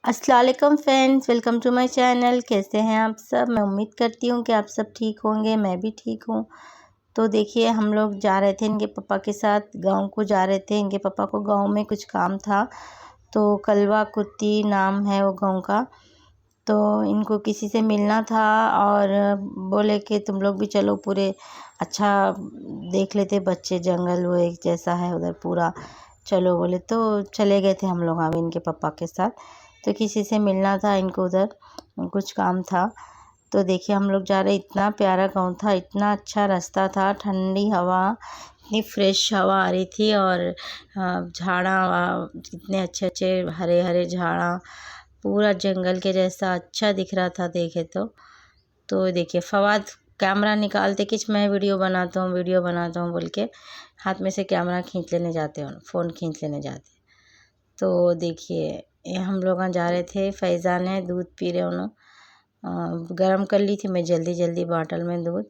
अस्सलाम वालेकुम friends, welcome to my channel. कैसे हैं आप सब? मैं उम्मीद करती हूँ कि आप सब ठीक होंगे। मैं भी ठीक हूँ। तो देखिए, हम लोग जा रहे थे इनके पापा के साथ, गांव को जा रहे थे। इनके पापा को गांव में कुछ काम था, तो कलवा कुत्ती नाम है वो गांव का। तो इनको किसी से मिलना था और बोले कि तुम लोग भी चलो, पूरे अच्छा देख लेते बच्चे, जंगल वो एक जैसा है उधर पूरा, चलो बोले। तो चले गए थे हम लोग अभी इनके पापा के साथ। तो किसी से मिलना था इनको, उधर कुछ काम था। तो देखिए, हम लोग जा रहे, इतना प्यारा गाँव था, इतना अच्छा रास्ता था, ठंडी हवा, इतनी फ्रेश हवा आ रही थी। और झाड़ा कितने अच्छे अच्छे हरे हरे झाड़ा, पूरा जंगल के जैसा अच्छा दिख रहा था देखे तो देखिए, फवाद कैमरा निकालते कि मैं वीडियो बनाता हूँ बोल के हाथ में से कैमरा खींच लेने जाते हैं, फ़ोन खींच लेने जाते। तो देखिए, ये हम लोग जा रहे थे, फैज़ान है दूध पी रहे उन्होंने, गरम कर ली थी मैं जल्दी जल्दी बॉटल में दूध।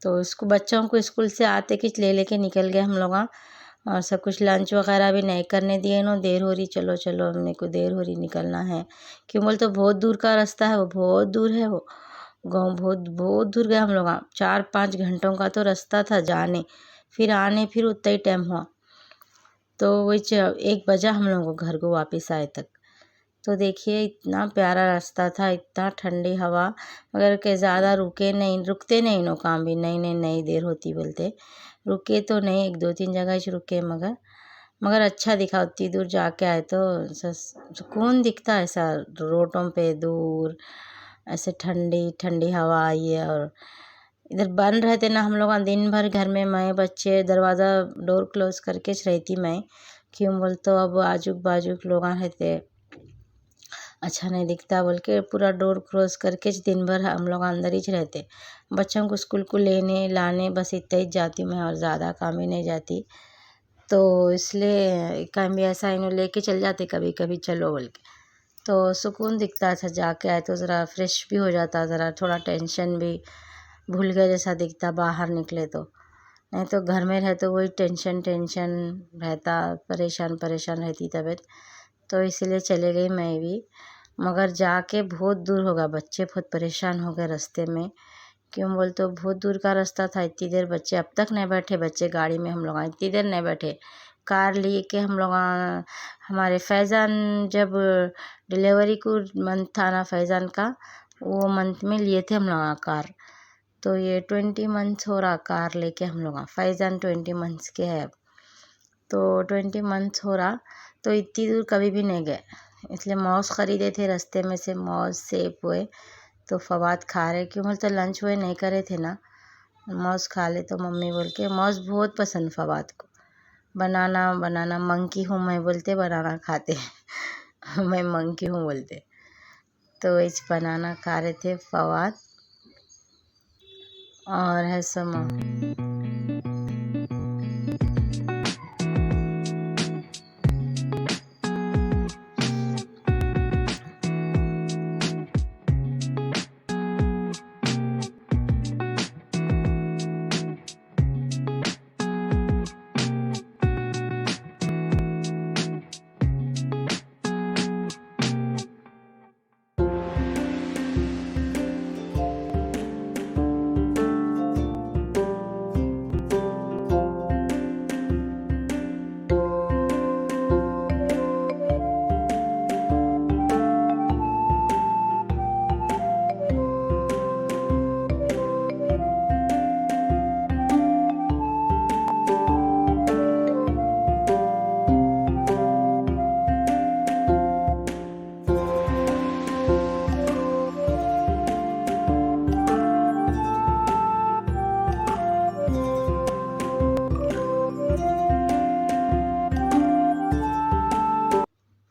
तो उसको बच्चों को स्कूल से आते कि ले लेके निकल गए हम लोग। और सब कुछ लंच वगैरह भी नहीं करने दिए इन्होंने, देर हो रही, चलो चलो हमने को देर हो रही, निकलना है। क्यों बोल, तो बहुत दूर का रास्ता है, वो बहुत दूर है, वो गाँव बहुत बहुत दूर गए हम लोग। 4-5 घंटों का तो रास्ता था जाने, फिर आने, फिर उतना ही टाइम हुआ। तो वही 1 बजा हम लोगों को घर को वापस आए तक। तो देखिए, इतना प्यारा रास्ता था, इतना ठंडी हवा, मगर के ज़्यादा रुकते नहीं नो काम भी, नहीं देर होती बोलते रुके तो नहीं, 1-2-3 जगह ही रुके, मगर अच्छा दिखा। उतनी दूर जाके आए तो सुकून दिखता है ऐसा, रोडों पे दूर ऐसे ठंडी ठंडी हवा आई है। और इधर बंद रहते ना हम लोग, दिन भर घर में, मैं बच्चे, दरवाज़ा डोर क्लोज करके रहती मैं। क्यों बोल, तो अब आजुक बाजुक लोग रहते, अच्छा नहीं दिखता बोल के पूरा डोर क्लोज करके दिन भर हम लोग अंदर ही रहते। बच्चों को स्कूल को लेने लाने बस इतना ही जाती मैं, और ज़्यादा काम ही नहीं जाती। तो इसलिए काम भी ऐसा इन्हों लेके चल जाते कभी कभी, चलो बोल के। तो सुकून दिखता था, जाके आए तो ज़रा फ्रेश भी हो जाता, ज़रा थोड़ा टेंशन भी भूल गए जैसा दिखता बाहर निकले तो। नहीं तो घर में रहे तो वही टेंशन टेंशन रहता, परेशान परेशान रहती तबीयत। तो इसीलिए चले गई मैं भी, मगर जाके बहुत दूर होगा, बच्चे बहुत परेशान हो गए रास्ते में। क्यों बोल, तो बहुत दूर का रास्ता था, इतनी देर बच्चे अब तक नहीं बैठे, बच्चे गाड़ी में, हम लोग इतनी देर नहीं बैठे। कार लिए के हम लोग हमारे फैज़ान जब डिलीवरी को मंथ था ना फैज़ान का, वो मंथ में लिए थे हम लोग कार। तो ये 20 मंथ्स हो रहा कार लेके हम लोग, फैज़ान 20 मंथ्स के है अब। तो 20 मंथ्स हो रहा, तो इतनी दूर कभी भी नहीं गए। इसलिए मौज ख़रीदे थे रास्ते में से, मौज सेब हुए तो फवाद खा रहे। क्यों बोलते लंच हुए नहीं करे थे ना, मौज खा ले तो मम्मी बोल के, मौज बहुत पसंद फवाद को। बनाना बनाना मंकी हूँ मैं बोलते, बनाना खाते मैं मंकी हूँ बोलते। तो इस बनाना खा रहे थे फवाद और है समा।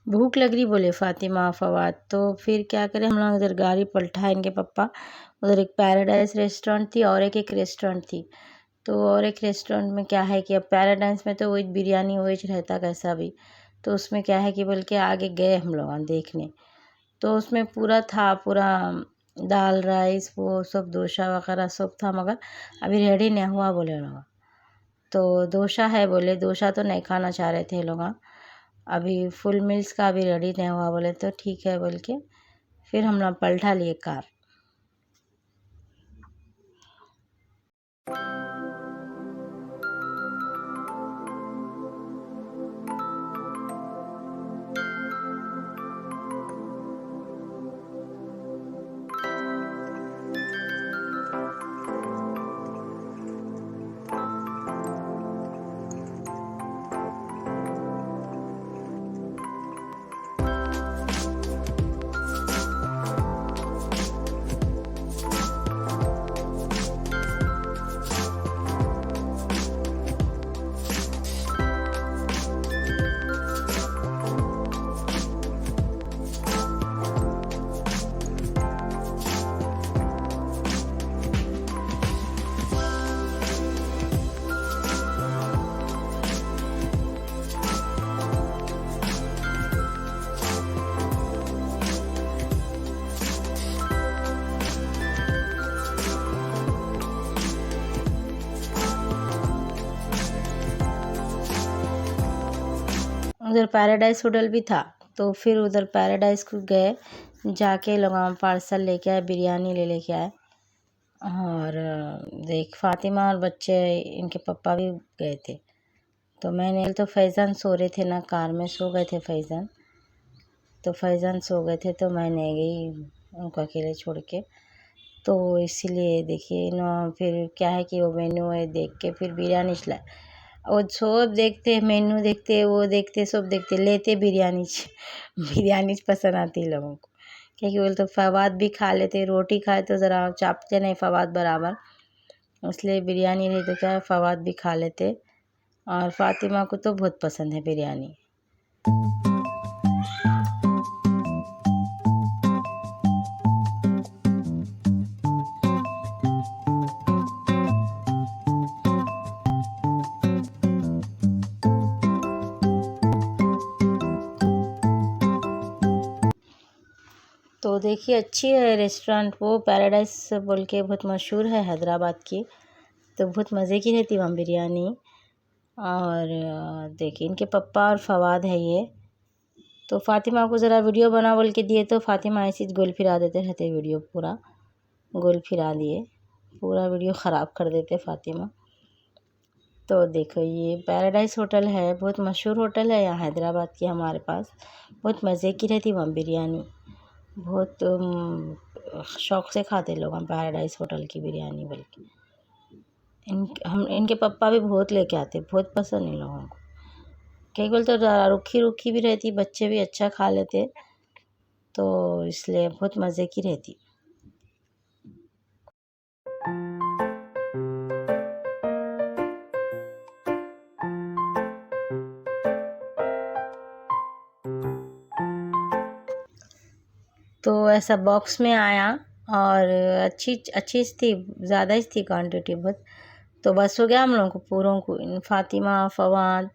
भूख लग रही बोले फ़ातिमा फवाद। तो फिर क्या करें हम लोग, इधर गाड़ी पलटा इनके पापा, उधर एक पैराडाइज रेस्टोरेंट थी और एक रेस्टोरेंट थी। तो और एक रेस्टोरेंट में क्या है कि अब पैराडाइज में तो वही बिरयानी वही रहता कैसा भी, तो उसमें क्या है कि बोल के आगे गए हम लोग देखने। तो उसमें पूरा था, पूरा दाल राइस वो सब डोसा वगैरह सब था, मगर अभी रेडी नहीं हुआ बोले लोग। तो डोसा है बोले, डोसा तो नहीं खाना चाह रहे थे लोग। अभी फुल मील्स का अभी रेडी नहीं हुआ, बोले तो ठीक है बोल के फिर हम लोग पलटा लिए कार। उधर पैराडाइज होटल भी था, तो फिर उधर पैराडाइज को गए, जाके लोग पार्सल लेके आए, बिरयानी लेके आए। और देख फातिमा और बच्चे इनके पापा भी गए थे। तो मैंने तो फैज़ान सो रहे थे ना, कार में सो गए थे फैज़ान, तो फैज़ान सो गए थे तो मैंने गई उनको अकेले छोड़ के। तो इसीलिए देखिए ना, फिर क्या है कि वो मेन्यू है देख के फिर बिरयानी चलाए। और सब देखते, मेन्यू देखते, वो देखते, सब देखते, लेते बिरयानी बिरयानी पसंद आती है लोगों को, क्योंकि बोले तो फवाद भी खा लेते, रोटी खाए तो ज़रा चापते नहीं फवाद बराबर, इसलिए बिरयानी रही तो क्या है फवाद भी खा लेते। और फातिमा को तो बहुत पसंद है बिरयानी। तो देखिए अच्छी है रेस्टोरेंट, वो पैराडाइज बोल के बहुत मशहूर है हैदराबाद की, तो बहुत मज़े की रहती वहाँ बिरयानी। और देखिए इनके पप्पा और फवाद है ये। तो फातिमा को ज़रा वीडियो बना बोल के दिए, तो फातिमा ऐसी गोल फिरा देते रहते, वीडियो पूरा गोल फिरा दिए, पूरा वीडियो ख़राब कर देते फातिमा। तो देखो ये पैराडाइज होटल है, बहुत मशहूर होटल है यहाँ हैदराबाद की हमारे पास, बहुत मज़े की रहती वहाँ बिरयानी, बहुत शौक़ से खाते लोग हम पैराडाइज होटल की बिरयानी। बल्कि इनके पापा भी बहुत लेके आते, बहुत पसंद इन लोगों को, कई बोल तो रुखी रुखी भी रहती, बच्चे भी अच्छा खा लेते, तो इसलिए बहुत मज़े की रहती। तो ऐसा बॉक्स में आया और अच्छी थी, ज़्यादा ही थी क्वांटिटी बहुत। तो बस हो गया हम लोगों को पूरों को, फातिमा फवाद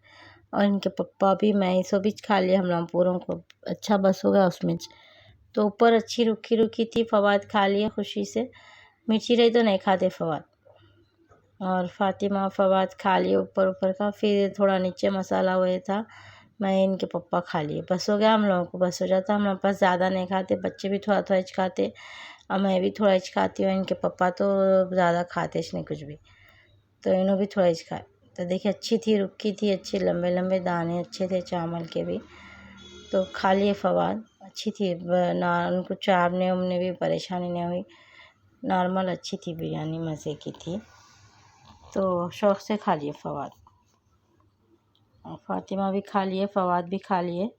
और इनके पप्पा भी, मैं सब भी खा लिया हम लोग पूरों को, अच्छा बस हो गया उसमें। तो ऊपर अच्छी रुखी रुखी थी, फवाद खा लिया खुशी से, मिर्ची रही तो नहीं खाते फवाद, और फातिमा फवाद खा लिए ऊपर ऊपर का, फिर थोड़ा नीचे मसाला हुआ था, मैं इनके पप्पा खा लिए, बस हो गया हम लोगों को, बस हो जाता। हम लोग पास ज़्यादा नहीं खाते, बच्चे भी थोड़ा थोड़ा खाते और मैं भी थोड़ा खाती हूँ, इनके पप्पा तो ज़्यादा खाते नहीं कुछ भी, तो इन्हों भी थोड़ा खाए। तो देखिए अच्छी थी, रुकी थी, अच्छे लंबे लंबे दाने अच्छे थे चावल के भी, तो खा लिए फवाद, अच्छी थी ना, उनको चावने उमने भी परेशानी नहीं हुई, नॉर्मल अच्छी थी बिरयानी, मज़े की थी, तो शौक़ से खा लिए फवाद, और फातिमा भी खा लिए, फवाद भी खा लिए।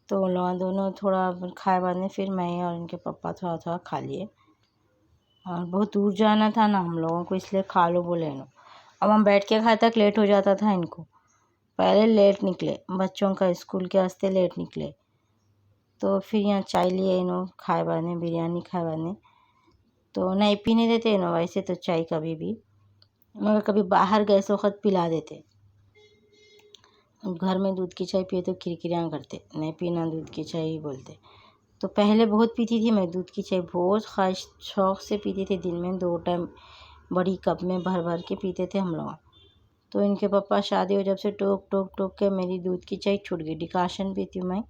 तो उन लोग दोनों थोड़ा खाए बाद में फिर मैं और इनके पापा थोड़ा थोड़ा खा लिए। और बहुत दूर जाना था ना हम लोगों को, इसलिए खा लो बोले नो। अब हम बैठ के खाए तक लेट हो जाता था इनको, पहले लेट निकले, बच्चों का स्कूल के वास्ते लेट निकले, तो फिर यहाँ चाय लिए इन्हों खाए बाद में, बिरयानी खाए बाद में, तो नहीं पीने देते इन्हों वैसे तो चाय कभी भी, मगर कभी बाहर गए सो वक्त पिला देते। घर में दूध की चाय पिए तो किरकिरियाँ करते, नहीं पीना दूध की चाय बोलते। तो पहले बहुत पीती थी मैं दूध की चाय, बहुत ख्वाहिश शौक़ से पीती थी, दिन में 2 टाइम बड़ी कप में भर भर के पीते थे हम लोग। तो इनके पापा शादी हो जब से टोक टोक टोक के मेरी दूध की चाय छूट गई। डिकाशन पीती हूँ मैं,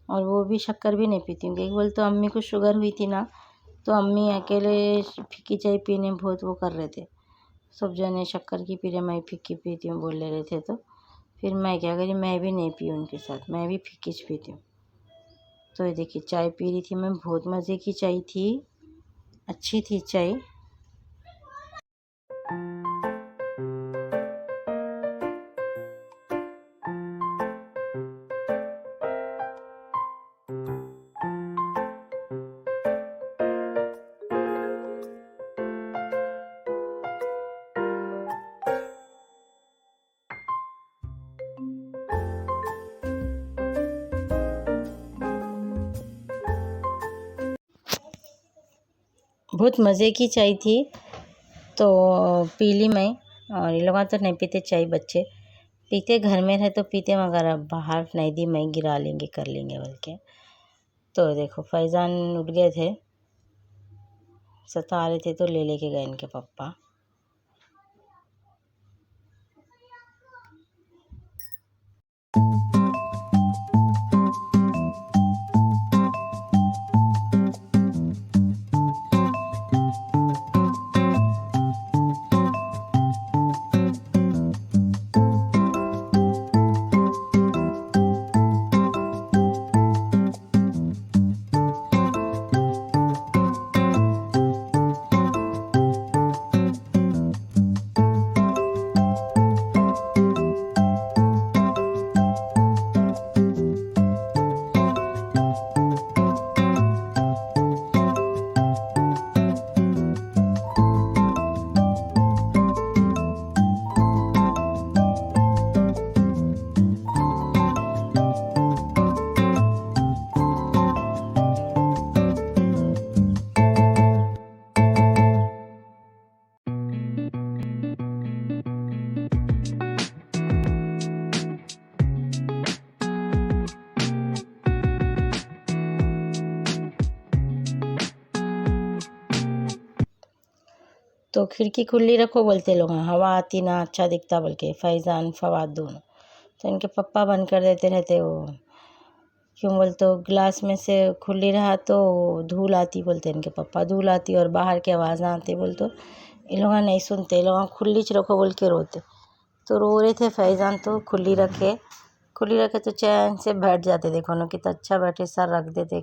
और वो भी शक्कर भी नहीं पीती हूँ, क्योंकि बोल तो अम्मी को शुगर हुई थी ना, तो अम्मी अकेले फीकी चाय पीने में बहुत वो कर रहे थे। सब जने शक्कर की पी रहे, मैं फीकी पीती हूँ बोल ले रहे थे, तो फिर मैं क्या करी, मैं भी नहीं पी उनके साथ, मैं भी फीकी पीती हूँ। तो ये देखिए चाय पी रही थी मैं, बहुत मज़े की चाय थी, अच्छी थी चाय। बहुत मज़े की चाय थी, तो पी ली मैं। और ये लोग तो नहीं पीते चाय, बच्चे पीते, घर में रहे तो पीते, मगर अब बाहर नहीं दी मैं, गिरा लेंगे कर लेंगे बोल के। तो देखो फैज़ान उठ गए थे, सता रहे थे, तो ले लेके गए इनके पापा। तो खिड़की खुली रखो बोलते लोग, हवा आती ना, अच्छा दिखता बोल के, फैज़ान फवाद दोनों। तो इनके पप्पा बंद कर देते रहते वो, क्यों बोलते हो, गिलास में से खुली रहा तो धूल आती बोलते इनके पप्पा, धूल आती और बाहर की आवाज़ ना आती बोल, तो इन लोग नहीं सुनते, ये लोग खुली च रखो बोल के रोते। तो रो रहे थे फैज़ान, तो खुली रखे तो चैन से बैठ जाते। देखो ना कितना अच्छा बैठे, सर रख देते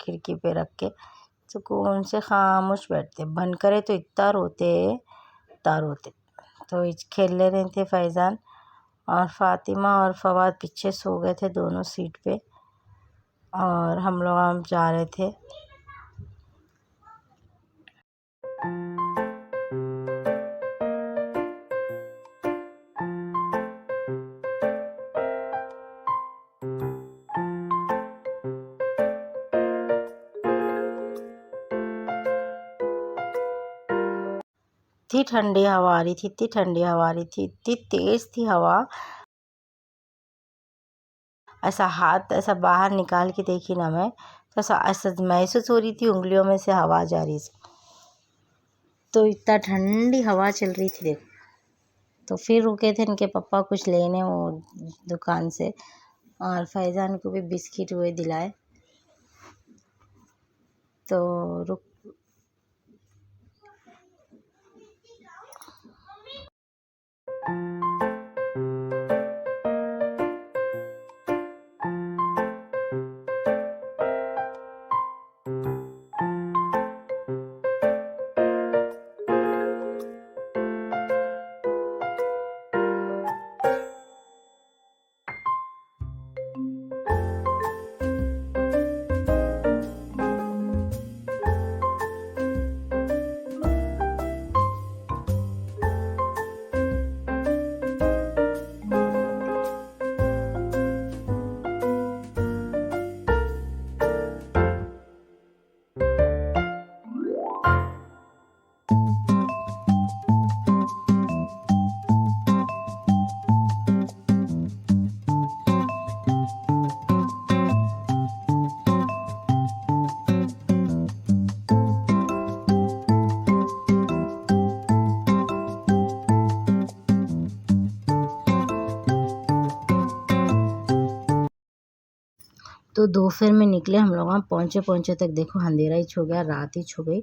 खिड़की पे रख के, सुकून से खामोश बैठते, बंद करे तो इतना रोते। तो खेल ले रहे थे फैज़ान, और फ़ातिमा और फवाद पीछे सो गए थे दोनों सीट पे, और हम लोग हम जा रहे थे। इतनी ठंडी हवा आ रही थी, इतनी ठंडी हवा आ रही थी, इतनी तेज़ थी हवा, ऐसा हाथ ऐसा बाहर निकाल के देखी ना मैं, तो ऐसा महसूस हो रही थी उंगलियों में से हवा जा रही। तो इतना ठंडी हवा चल रही थी देखो। तो फिर रुके थे इनके पापा कुछ लेने वो दुकान से, और फैज़ान को भी बिस्किट हुए दिलाए। तो रुक तो दोपहर में निकले हम लोग। वहाँ पहुँचे तक देखो अंधेरा ही छो गया, रात ही छो गई।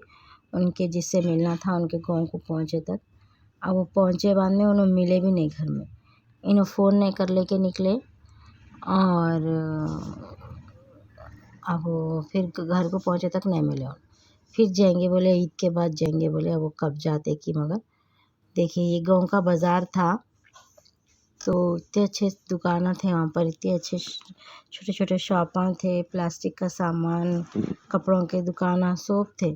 उनके जिससे मिलना था उनके गाँव को पहुँचे तक। अब वो पहुँचे बाद में उन्हें मिले भी नहीं घर में। इन्हों फ़ोन नहीं कर लेके निकले और अब वो फिर घर को पहुँचे तक नहीं मिले। फिर जाएंगे बोले, ईद के बाद जाएंगे बोले। अब वो कब जाते कि मगर देखिए ये गाँव का बाज़ार था तो इतने अच्छे दुकानें थे वहाँ पर, इतने अच्छे छोटे छोटे शॉपां थे, प्लास्टिक का सामान, कपड़ों के दुकान सब थे।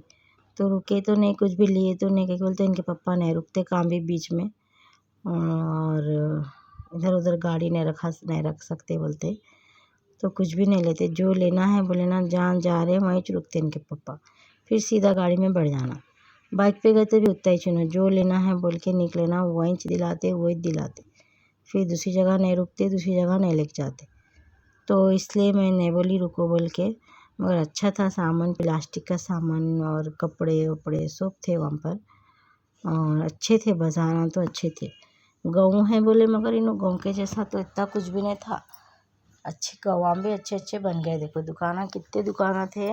तो रुके तो नहीं, कुछ भी लिए तो नहीं, क्या बोलते इनके पापा नहीं रुकते काम भी बीच में, और इधर उधर गाड़ी नहीं रख सकते बोलते, तो कुछ भी नहीं लेते। जो लेना है बोले ना, जहाँ जा रहे हैं वहीं रुकते इनके पापा, फिर सीधा गाड़ी में बढ़ जाना। बाइक पे गए तो भी उतना ही चुनो, जो लेना है बोल के निकले ना, वहीं दिलाते वही दिलाते, फिर दूसरी जगह नहीं रुकते, दूसरी जगह नहीं लेके जाते। तो इसलिए मैं नहीं बोली रुको बोल के। मगर अच्छा था सामान, प्लास्टिक का सामान और कपड़े वपड़े सब थे वहाँ पर, और अच्छे थे बाज़ार तो अच्छे थे। गाँव है बोले मगर इन गाँव के जैसा तो इतना कुछ भी नहीं था। अच्छे गाँव भी अच्छे अच्छे बन गए। देखो दुकान, कितने दुकान थे।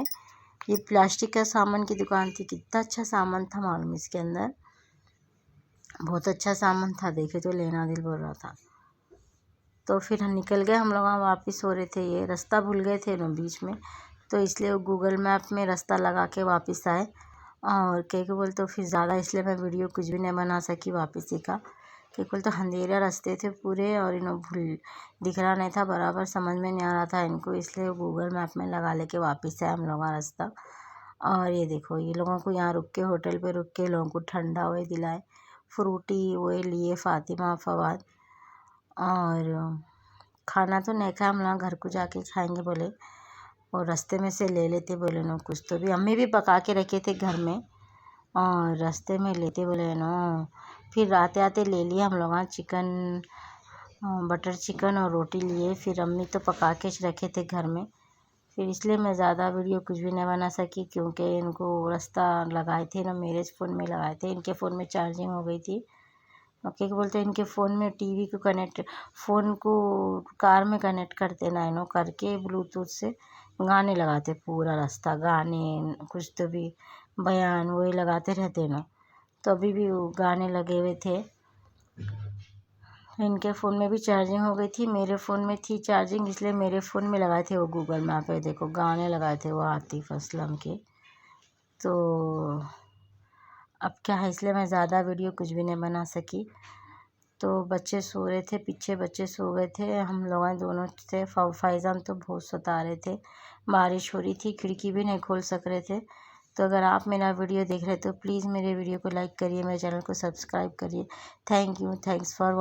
ये प्लास्टिक का सामान की दुकान थी, कितना अच्छा सामान था मालूम इसके अंदर, बहुत अच्छा सामान था। देखे तो लेना दिल बोल रहा था। तो फिर हम निकल गए, हम लोग वहाँ वापस हो रहे थे। ये रास्ता भूल गए थे ना बीच में, तो इसलिए वो गूगल मैप में रास्ता लगा के वापस आए। और क्या बोल, तो फिर ज़्यादा इसलिए मैं वीडियो कुछ भी नहीं बना सकी वापसी का। क्या बोल, तो अंधेरा रास्ते थे पूरे, और इन्हों भूल दिख रहा नहीं था बराबर, समझ में नहीं आ रहा था इनको, इसलिए गूगल मैप में लगा लेके वापस आए हम लोग का रास्ता। और ये देखो ये लोगों को यहाँ रुक के, होटल पे रुक के लोगों को ठंडा हुए दिलाए, फ्रूटी वो लिए फ़ातिमा फवाद। और खाना तो नहीं खाया हम लोग, घर को जाके खाएंगे बोले, और रास्ते में से ले लेते बोले नो कुछ तो भी। अम्मी भी पका के रखे थे घर में, और रास्ते में लेते बोले नो। फिर आते आते ले लिया हम लोग चिकन, बटर चिकन और रोटी लिए। फिर अम्मी तो पका के रखे थे घर में, फिर इसलिए मैं ज़्यादा वीडियो कुछ भी नहीं बना सकी, क्योंकि इनको रास्ता लगाए थे ना, मेरे फ़ोन में लगाए थे, इनके फ़ोन में चार्जिंग हो गई थी। क्या बोलते हैं, इनके फ़ोन में टीवी को कनेक्ट, फ़ोन को कार में कनेक्ट करते ना, इन्हों करके ब्लूटूथ से गाने लगाते पूरा रास्ता, गाने कुछ तो भी बयान वही लगाते रहते ना। तो अभी भी वो गाने लगे हुए थे। इनके फ़ोन में भी चार्जिंग हो गई थी, मेरे फ़ोन में थी चार्जिंग, इसलिए मेरे फ़ोन में लगाए थे वो गूगल मैप पे। देखो गाने लगाए थे वो आतिफ़ असलम के। तो अब क्या है, इसलिए मैं ज़्यादा वीडियो कुछ भी नहीं बना सकी। तो बच्चे सो रहे थे, पीछे बच्चे सो गए थे, हम लोग दोनों थे। फैज़ान तो बहुत सता रहे थे, बारिश हो रही थी, खिड़की भी नहीं खोल सक रहे थे। तो अगर आप मेरा वीडियो देख रहे हो तो प्लीज़ मेरे वीडियो को लाइक करिए, मेरे चैनल को सब्सक्राइब करिए। Thank you, thanks for